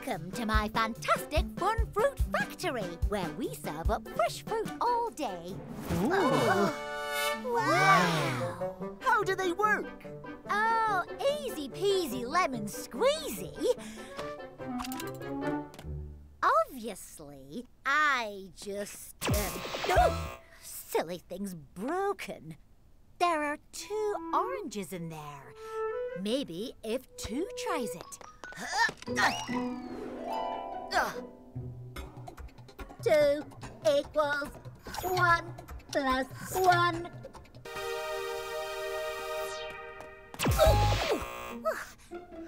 Welcome to my fantastic fun fruit factory, where we serve up fresh fruit all day. Ooh. Wow! How do they work? Oh, easy peasy lemon squeezy. Obviously, I just... silly thing's broken. There are 2 oranges in there. Maybe if 2 tries it. 2 equals 1 plus 1.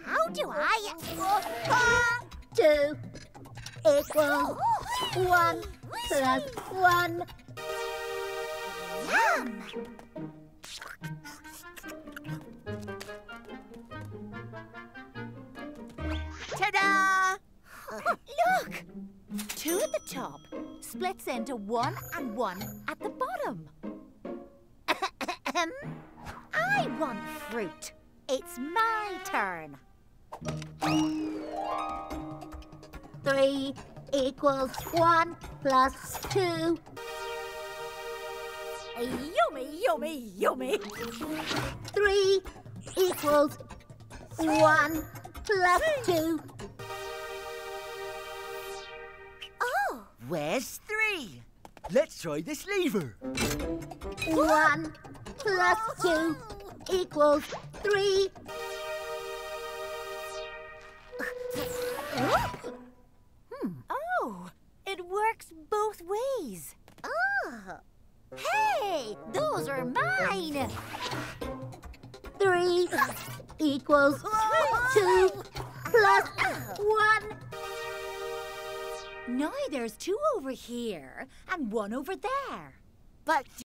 How do I... 2 equals 1 plus 1. Yum! Ta-da! Look! 2 at the top splits into 1 and 1 at the bottom. I want fruit. It's my turn. 3 equals 1 plus 2. Yummy, yummy, yummy. 3 equals 1 plus 2. Oh! Where's 3? Let's try this lever. 1 plus 2 equals 3. Oh, it works both ways. Oh. Hey, those are mine. 3 equals 2 plus 1. Now there's 2 over here and 1 over there. But